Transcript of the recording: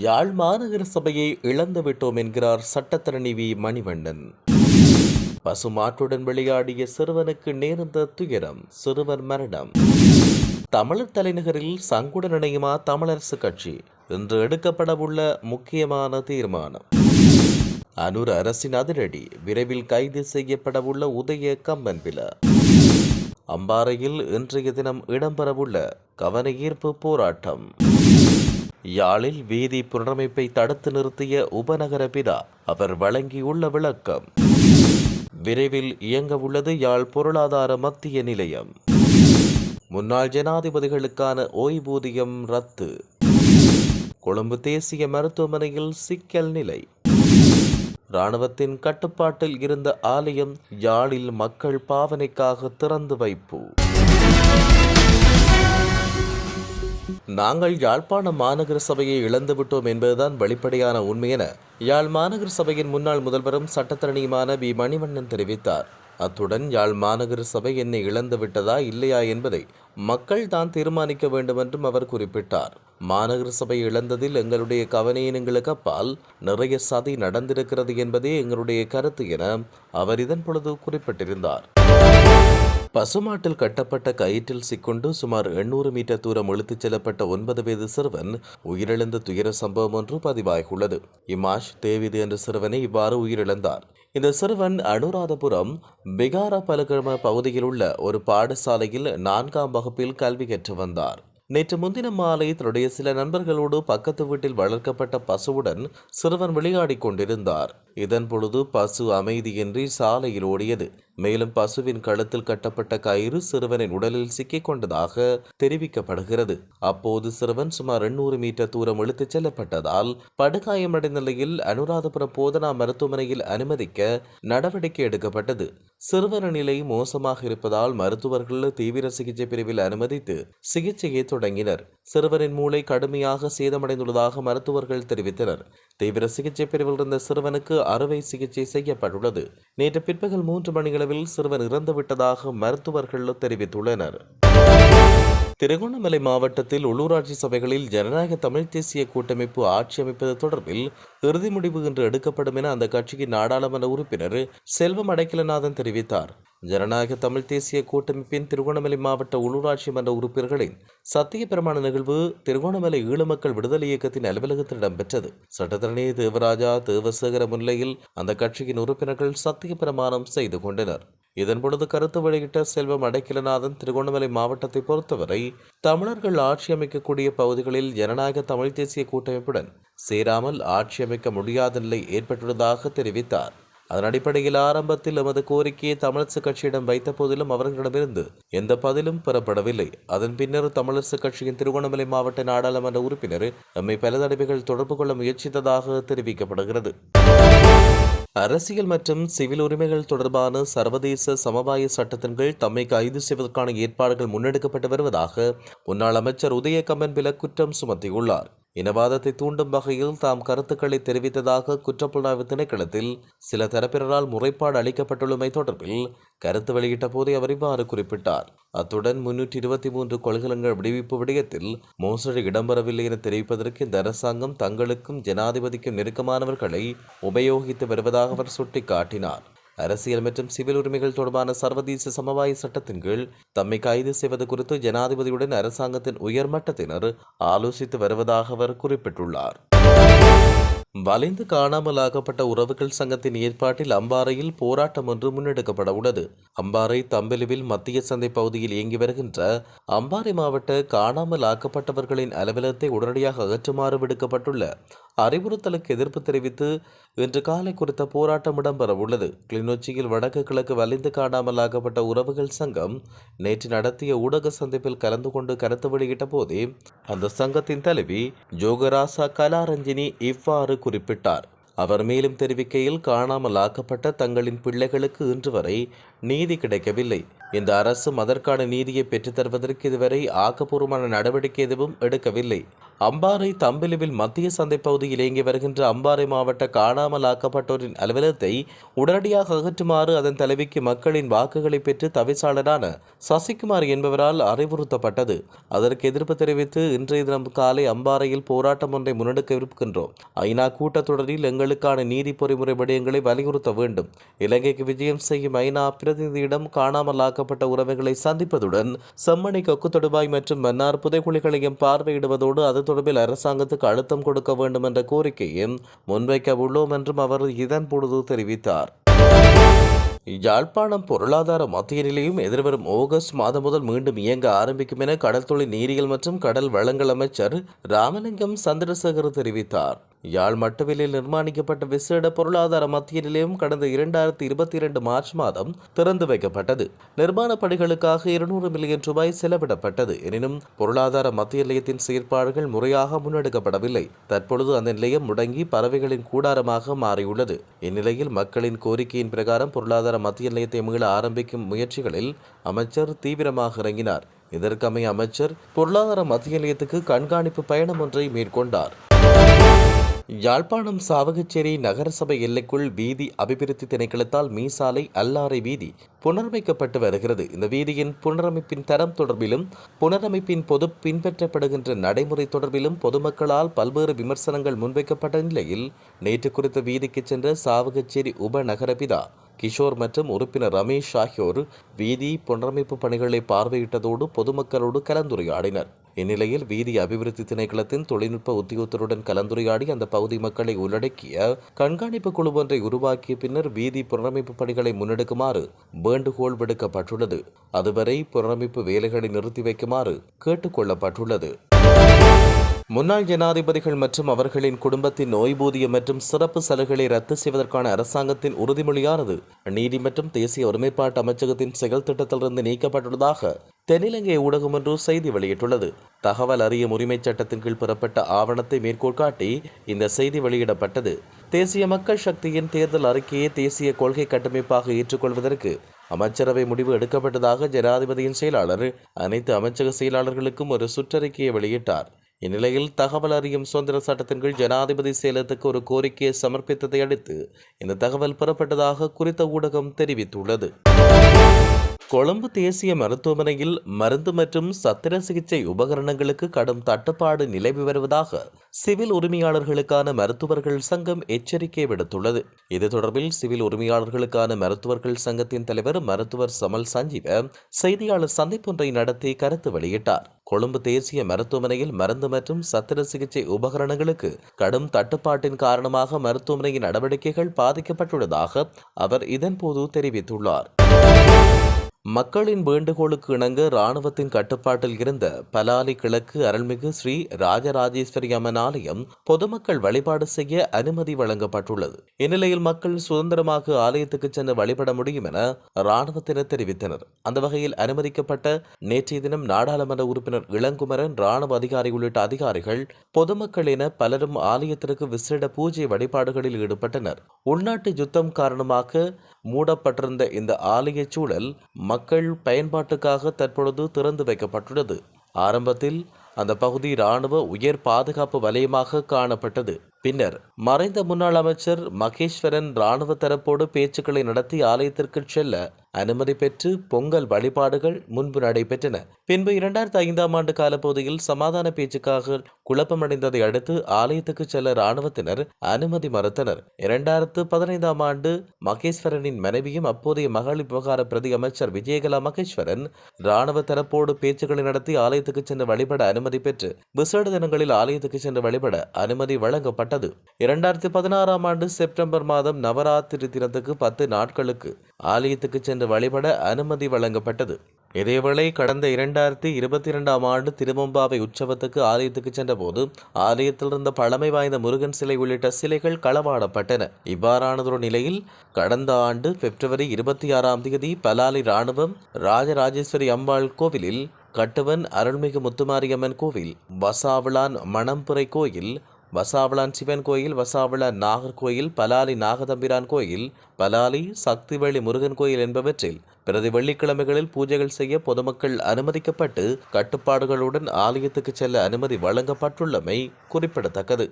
யாழ் மாநகர சபையை இழந்துவிட்டோம் என்கிறார் சட்டத்தரணி வி மணிவண்ணன். பசுமாட்டுடன் விளையாடிய சிறுவனுக்கு நேர்ந்த துயரம், சிறுவர் மரணம். தமிழர் தலைநகரில் சங்குடன் இணையுமா தமிழரசு கட்சி? இன்று எடுக்கப்படவுள்ள முக்கியமான தீர்மானம். அனுர அரசின் அதிரடி, விரைவில் கைது செய்யப்படவுள்ள உதய கம்பன்பில. அம்பாறையில் இன்றைய தினம் இடம்பெறவுள்ள கவனஈர்ப்பு போராட்டம். யாழில் வீதி புனரமைப்பை தடுத்து நிறுத்திய உபநகர பிதா, அவர் வழங்கியுள்ள விளக்கம். விரைவில் இயங்க உள்ளது யாழ் பொருளாதார மத்திய நிலையம். முன்னாள் ஜனாதிபதிகளுக்கான ஓய்வூதியம் ரத்து. கொழும்பு தேசிய மருத்துவமனையில் சிக்கல் நிலை. இராணுவத்தின் கட்டுப்பாட்டில் இருந்த ஆலயம் யாழில் மக்கள் பாவனைக்காக திறந்து வைப்பு. நாங்கள் யாழ்ப்பாண மாநகர சபையை இழந்துவிட்டோம் என்பதுதான் வெளிப்படையான உண்மை என யாழ் மாநகர சபையின் முன்னாள் முதல்வரும் சட்டத்தரணியுமான வி மணிவண்ணன் தெரிவித்தார். அத்துடன் யாழ் மாநகர சபை என்னை இழந்து விட்டதா இல்லையா என்பதை மக்கள் தான் தீர்மானிக்க வேண்டும் என்றும் அவர் குறிப்பிட்டார். மாநகர சபை இழந்ததில் எங்களுடைய கவனயீனங்களுக்கு அப்பால் நிறைய சதி நடந்திருக்கிறது என்பதே எங்களுடைய கருத்து என அவர் இதன் பொழுது குறிப்பிட்டிருந்தார். பசுமாட்டில் கட்டப்பட்ட கயிற்றில் சிக்கொண்டு சுமார் 800 மீட்டர் தூரம் இழுத்துச் செல்லப்பட்ட 9 வயது சிறுவன் உயிரிழந்த துயர சம்பவம் ஒன்று பதிவாகியுள்ளது. இமாஷ் தேவிது என்ற சிறுவனை இவ்வாறு உயிரிழந்தார். இந்த சிறுவன் அனுராதபுரம் பிகாரா பலகிழம பகுதியில் உள்ள ஒரு பாடசாலையில் 4ஆம் வகுப்பில் கல்வி கற்று வந்தார். நேற்று முன்தினம் மாலை தன்னுடைய சில நண்பர்களோடு பக்கத்து வீட்டில் வளர்க்கப்பட்ட பசுவுடன் சிறுவன் விளையாடிக் கொண்டிருந்தார். இதன் பொழுது பசு அமைதியின்றி சாலையில் ஓடியது. மேலும் பசுவின் கழுத்தில் கட்டப்பட்ட கயிறு சிறுவனின் உடலில் சிக்கிக் கொண்டதாக தெரிவிக்கப்படுகிறது. அப்போது சிறுவன் சுமார் 800 மீட்டர் தூரம் இழுத்துச் செல்லப்பட்டதால் படுகாயமடைந்த நிலையில் அனுராதபுரம் போதனா மருத்துவமனையில் அனுமதிக்க நடவடிக்கை எடுக்கப்பட்டது. சிறுவனின் நிலை மோசமாக இருப்பதால் மருத்துவர்கள் தீவிர சிகிச்சை பிரிவில் அனுமதித்து சிகிச்சையை தொடங்கினர். சிறுவனின் மூளை கடுமையாக சேதமடைந்துள்ளதாக மருத்துவர்கள் தெரிவித்தனர். தீவிர சிகிச்சை பிரிவில் இருந்த சிறுவனுக்கு அறுவை சிகிச்சை செய்யப்பட்டுள்ளது. நேற்று பிற்பகல் 3 மணியளவில் சிறுவன் இறந்துவிட்டதாக மருத்துவர்கள் தெரிவித்துள்ளனர். திருகோணமலை மாவட்டத்தில் உள்ளூராட்சி சபைகளில் ஜனநாயக தமிழ் தேசிய கூட்டமைப்பு ஆட்சி அமைப்பது தொடர்பில் இறுதி முடிவு இன்று எடுக்கப்படும் என அந்த கட்சியின் நாடாளுமன்ற உறுப்பினர் செல்வம் அடைக்கலநாதன் தெரிவித்தார். ஜனநாயக தமிழ் தேசிய கூட்டமைப்பின் திருகோணமலை மாவட்ட உள்ளூராட்சி மன்ற உறுப்பினர்களின் சத்திய பிரமாண நிகழ்வு திருகோணமலை ஈழமக்கள் விடுதலை இயக்கத்தின் அலுவலகத்தில் இடம்பெற்றது. சட்டத்தரணி தேவராஜா தேவசேகர முன்னிலையில் அந்த கட்சியின் உறுப்பினர்கள் சத்திய பிரமாணம் செய்து கொண்டனர். இதன்பொழுது கருத்து வெளியிட்ட செல்வம் அடைக்கலநாதன் திருகோணமலை மாவட்டத்தை பொறுத்தவரை தமிழர்கள் ஆட்சி அமைக்கக்கூடிய பகுதிகளில் ஜனநாயக தமிழ் தேசிய கூட்டமைப்புடன் சேராமல் ஆட்சி அமைக்க முடியாத நிலை ஏற்பட்டுள்ளதாக தெரிவித்தார். அதன் அடிப்படையில் ஆரம்பத்தில் எமது கோரிக்கையை தமிழரசு கட்சியிடம் வைத்த போதிலும் அவர்களிடமிருந்து எந்த பதிலும் பெறப்படவில்லை. அதன் பின்னர் தமிழரசு கட்சியின் திருகோணமலை மாவட்ட நாடாளுமன்ற உறுப்பினர் எம்மை பல தடவைகள் தொடர்பு கொள்ள முயற்சித்ததாக தெரிவிக்கப்படுகிறது. அரசியல் மற்றும் சிவில் உரிமைகள் தொடர்பான சர்வதேச சமவாய சட்டத்தின் கீழ் தம்மை கைது செய்வதற்கான ஏற்பாடுகள் முன்னெடுக்கப்பட்டு வருவதாக முன்னாள் அமைச்சர் உதய கம்பன்பில குற்றம் சுமத்தியுள்ளார். இனவாதத்தை தூண்டும் வகையில் தாம் கருத்துக்களை தெரிவித்ததாக குற்றப்புலனாய்வு திணைக்களத்தில் சில தரப்பினரால் முறைப்பாடு அளிக்கப்பட்டுள்ளமை தொடர்பில் கருத்து வெளியிட்ட போதே அவர் இவ்வாறு குறிப்பிட்டார். அத்துடன் 323 கொள்கலங்கள் விடுவிப்பு விடயத்தில் மோசடி இடம்பெறவில்லை என தெரிவிப்பதற்கு இந்த அரசாங்கம் தங்களுக்கும் ஜனாதிபதிக்கும் நெருக்கமானவர்களை உபயோகித்து வருவதாக அவர் சுட்டிக்காட்டினார். அரசியல் மற்றும் சிவில் உரிமைகள் தொடர்பான சர்வதேச சமவாய சட்டத்தின் கீழ் தம்மை கைது செய்வது குறித்து ஜனாதிபதியுடன் அரசாங்கத்தின் உயர்மட்டத்தினர் ஆலோசித்து வருவதாக அவர் குறிப்பிட்டுள்ளார். வலிந்து காணாமலாக்கப்பட்ட உறவுகள் சங்கத்தின் ஏற்பாட்டில் அம்பாறையில் போராட்டம் ஒன்று முன்னெடுக்கப்பட உள்ளது. அம்பாறை தம்பெலுவில் மத்திய சந்தை பகுதியில் இயங்கி வருகின்ற அம்பாறை மாவட்ட காணாமல் ஆக்கப்பட்டவர்களின் அலுவலகத்தை உடனடியாக அகற்றுமாறு விடுக்கப்பட்டுள்ள அறிவுறுத்தலுக்கு எதிர்ப்பு தெரிவித்து இன்று காலை குறித்த போராட்டம் இடம்பெற உள்ளது. கிளிநொச்சியில் வடக்கு கிழக்கு வலிந்து காணாமலாக்கப்பட்ட உறவுகள் சங்கம் நேற்று நடத்திய ஊடக சந்திப்பில் கலந்து கொண்டு கருத்து வெளியிட்ட போதே அந்த சங்கத்தின் தலைவி ஜோகராசா கலாரஞ்சினி இவ்வாறு குறிப்பிட்டார். அவர் மேலும் தெரிவிக்கையில், காணாமல் ஆக்கப்பட்ட தங்களின் பிள்ளைகளுக்கு இன்று வரை நீதி கிடைக்கவில்லை. இந்த அரசும் அதற்கான நீதியை பெற்றுத் தருவதற்கு இதுவரை ஆக்கப்பூர்வமான நடவடிக்கை எதுவும் எடுக்கவில்லை. அம்பாறை தம்பிலுவில் மத்திய சந்தை பகுதியில் இயங்கி வருகின்ற அம்பாறை மாவட்ட காணாமல் ஆக்கப்பட்டோரின் அலுவலகத்தை உடனடியாக அகற்றுமாறு அதன் தலைவிக்கு மக்களின் வாக்குகளை பெற்று தவிசாளரான சசிகுமார் என்பவரால் அறிவுறுத்தப்பட்டது. அதற்கு எதிர்ப்பு தெரிவித்து இன்றைய தினம் காலை அம்பாறையில் போராட்டம் ஒன்றை முன்னெடுக்கவிருக்கின்றோம். ஐநா கூட்டத்தொடரில் எங்களுக்கான நீதி பொறிமுறை விடயங்களை வலியுறுத்த வேண்டும். இலங்கைக்கு விஜயம் செய்யும் ஐநா பிரதிநிதியிடம் காணாமல் ஆக்கப்பட்ட உறவுகளை சந்திப்பதுடன் செம்மணி கொக்கு தொடுவாய் மற்றும் மன்னார் புதைக்குழிகளையும் பார்வையிடுவதோடு அது தொடர்பில் அரசாங்கத்துக்கு அழுத்தம் கொடுக்க வேண்டும் என்ற கோரிக்கையும் முன்வைக்க உள்ளோம் என்றும் அவர் இதன் பொழுது தெரிவித்தார். யாழ்ப்பாணம் பொருளாதார மத்திய நிலையம் எதிர்வரும் ஆகஸ்ட் மாதம் முதல் மீண்டும் இயங்க ஆரம்பிக்கும் என கடற்தொழில் நீரியல் மற்றும் கடல் வளங்கள் அமைச்சர் ராமலிங்கம் சந்திரசேகர் தெரிவித்தார். யாழ் மட்டுவிலில் நிர்மாணிக்கப்பட்ட விசேட பொருளாதார மத்திய நிலையம் கடந்த 2022 மார்ச் மாதம் திறந்து வைக்கப்பட்டது. நிர்மாண பணிகளுக்காக 200 மில்லியன் ரூபாய் செலவிடப்பட்டது. எனினும் பொருளாதார மத்திய நிலையத்தின் செயற்பாடுகள் முறையாக முன்னெடுக்கப்படவில்லை. தற்பொழுது அந்த நிலையம் முடங்கி பறவைகளின் கூடாரமாக மாறியுள்ளது. இந்நிலையில் மக்களின் கோரிக்கையின் பிரகாரம் பொருளாதார மத்திய நிலையத்தை மீள ஆரம்பிக்கும் முயற்சிகளில் அமைச்சர் தீவிரமாக இறங்கினார். இதற்கமைய அமைச்சர் பொருளாதார மத்திய நிலையத்துக்கு கண்காணிப்பு பயணம் ஒன்றை மேற்கொண்டார். யாழ்ப்பாணம் சாவகச்சேரி நகரசபை எல்லைக்குள் வீதி அபிவிருத்தி திணைக்களத்தால் மீசாலை அல்லாரை வீதி புனரமைக்கப்பட்டு வருகிறது. இந்த வீதியின் புனரமைப்பின் தரம் தொடர்பிலும் புனரமைப்பின் பொது பின்பற்றப்படுகின்ற நடைமுறை தொடர்பிலும் பொதுமக்களால் பல்வேறு விமர்சனங்கள் முன்வைக்கப்பட்ட நிலையில் நேற்று குறித்த வீதிக்கு சென்ற சாவகச்சேரி உப நகரபிதா கிஷோர் மற்றும் உறுப்பினர் ரமேஷ் ஆகியோர் வீதி புனரமைப்பு பணிகளை பார்வையிட்டதோடு பொதுமக்களோடு கலந்துரையாடினர். இந்நிலையில் வீதி அபிவிருத்தி திணைக்களத்தின் தொழில்நுட்ப உத்தியோகத்தருடன் கலந்துரையாடி அந்த பகுதி மக்களை உள்ளடக்கிய கண்காணிப்பு குழு ஒன்றை உருவாக்கிய பின்னர் வீதி புனரமைப்பு பணிகளை முன்னெடுக்குமாறு வேண்டுகோள் விடுக்கப்பட்டுள்ளது. அதுவரை புனரமைப்பு வேலைகளை நிறுத்தி வைக்குமாறு கேட்டுக் கொள்ளப்பட்டுள்ளது. முன்னாள் ஜனாதிபதிகள் மற்றும் அவர்களின் குடும்பத்தின் ஓய்வூதியம் மற்றும் சிறப்பு சலுகைகளை ரத்து செய்வதற்கான அரசாங்கத்தின் உறுதிமொழியானது நீதி மற்றும் தேசிய ஒருமைப்பாட்டு அமைச்சகத்தின் செயல் திட்டத்திலிருந்து நீக்கப்பட்டுள்ளதாக தென்னிலங்கை ஊடகம் ஒன்று செய்தி வெளியிட்டுள்ளது. தகவல் அறியும் உரிமைச் சட்டத்தின் கீழ் பெறப்பட்ட ஆவணத்தை மேற்கோள் காட்டி இந்த செய்தி வெளியிடப்பட்டது. தேசிய மக்கள் சக்தியின் தேர்தல் அறிக்கையை தேசிய கொள்கை கட்டமைப்பாக ஏற்றுக்கொள்வதற்கு அமைச்சரவை முடிவு எடுக்கப்பட்டதாக ஜனாதிபதியின் செயலாளர் அனைத்து அமைச்சக செயலாளர்களுக்கும் ஒரு சுற்றறிக்கையை வெளியிட்டார். இந்நிலையில் தகவல் அறியும் சுதந்திர சட்டத்தின் கீழ் ஜனாதிபதி செயலகத்துக்கு ஒரு கோரிக்கையை சமர்ப்பித்ததை அடுத்து இந்த தகவல் பெறப்பட்டதாக குறித்த ஊடகம் தெரிவித்துள்ளது. கொழும்பு தேசிய மருத்துவமனையில் மருந்து மற்றும் சத்திர சிகிச்சை உபகரணங்களுக்கு கடும் தட்டுப்பாடு நிலவி வருவதாக சிவில் உரிமையாளர்களுக்கான மருத்துவர்கள் சங்கம் எச்சரிக்கை விடுத்துள்ளது. இது தொடர்பில் சிவில் உரிமையாளர்களுக்கான மருத்துவர்கள் சங்கத்தின் தலைவர் மருத்துவர் சமல் சஞ்சீவ செய்தியாளர் சந்திப்பொன்றை நடத்தி கருத்து வெளியிட்டார். கொழும்பு தேசிய மருத்துவமனையில் மருந்து மற்றும் சத்திர சிகிச்சை உபகரணங்களுக்கு கடும் தட்டுப்பாட்டின் காரணமாக மருத்துவமனையின் நடவடிக்கைகள் பாதிக்கப்பட்டுள்ளதாக அவர் இதன்போது தெரிவித்துள்ளார். மக்களின் வேண்டுகோளுக்கு இணங்க இராணுவத்தின் கட்டுப்பாட்டில் இருந்த பலாலி கிழக்கு அருள்மிகு ஸ்ரீ ராஜராஜேஸ்வரி அம்மன் ஆலயம் பொதுமக்கள் வழிபாடு செய்ய அனுமதி வழங்கப்பட்டுள்ளது. இந்நிலையில் மக்கள் சுதந்திரமாக ஆலயத்துக்கு சென்று வழிபட முடியும் என இராணுவத்தினர் தெரிவித்தனர். அந்த வகையில் அனுமதிக்கப்பட்ட நேற்றைய தினம் நாடாளுமன்ற உறுப்பினர் இளங்குமரன், இராணுவ அதிகாரி உள்ளிட்ட அதிகாரிகள், பொதுமக்கள் என பலரும் ஆலயத்திற்கு விசேட பூஜை வழிபாடுகளில் ஈடுபட்டனர். உள்நாட்டு யுத்தம் காரணமாக மூடப்பட்டிருந்த இந்த ஆலய சூழல் மக்கள் பயன்பாட்டுக்காக தற்பொழுது திறந்து வைக்கப்பட்டுள்ளது. ஆரம்பத்தில் அந்த பகுதி இராணுவ உயர் பாதுகாப்பு வலயமாக காணப்பட்டது. பின்னர் மறைந்த முன்னாள் அமைச்சர் மகேஸ்வரன் இராணுவ தரப்போடு பேச்சுக்களை நடத்தி ஆலயத்திற்கு செல்ல அனுமதி பெற்று பொங்கல் வழிபாடுகள் முன்பு நடைபெற்றன. பின்பு 2005ஆம் ஆண்டு காலப்பகுதியில் சமாதான பேச்சுக்காக குழப்பமடைந்ததை அடுத்து ஆலயத்துக்கு செல்ல இராணுவத்தினர் அனுமதி மறுத்தனர். 2015ஆம் ஆண்டு மகேஸ்வரனின் மனைவியும் அப்போதைய மகளிர் விவகார பிரதி அமைச்சர் விஜயகலா மகேஸ்வரன் இராணுவ தரப்போடு பேச்சுக்களை நடத்தி ஆலயத்துக்கு சென்று வழிபட அனுமதி பெற்று விசேட தினங்களில் ஆலயத்துக்கு சென்று வழிபட அனுமதி வழங்கப்பட்டது. 2016ஆம் ஆண்டு செப்டம்பர் மாதம் நவராத்திரி தினத்துக்கு 10 நாட்களுக்கு ஆலயத்துக்கு சென்று வழிபட அனுமதி வழங்கப்பட்டது. இதேவேளை கடந்த 2022ஆம் ஆண்டு திருவம்பாவை உற்சவத்துக்கு ஆலயத்துக்கு சென்றபோது ஆலயத்தில் இருந்த பழமை வாய்ந்த முருகன் சிலை உள்ளிட்ட சிலைகள் களவாடப்பட்டன. இவ்வாறானதொரு நிலையில் கடந்த ஆண்டு பிப்ரவரி 26ஆம் தேதி பலாலி இராணுவம் ராஜராஜேஸ்வரி அம்பாள் கோவிலில் கட்டுவன் அருள்மிகு முத்துமாரியம்மன் கோவில், வசாவிளான் மணம்புரை கோயில், வசாவளான் சிவன் கோயில், வசாவளான் நாகர்கோயில், பலாலி நாகதம்பிரான் கோயில், பலாலி சக்திவேளி முருகன் கோயில் என்பவற்றில் பிரதி வெள்ளிக்கிழமைகளில் பூஜைகள் செய்ய பொதுமக்கள் அனுமதிக்கப்பட்டு கட்டுப்பாடுகளுடன் ஆலயத்துக்கு செல்ல அனுமதி வழங்கப்பட்டுள்ளமை குறிப்பிடத்தக்கது.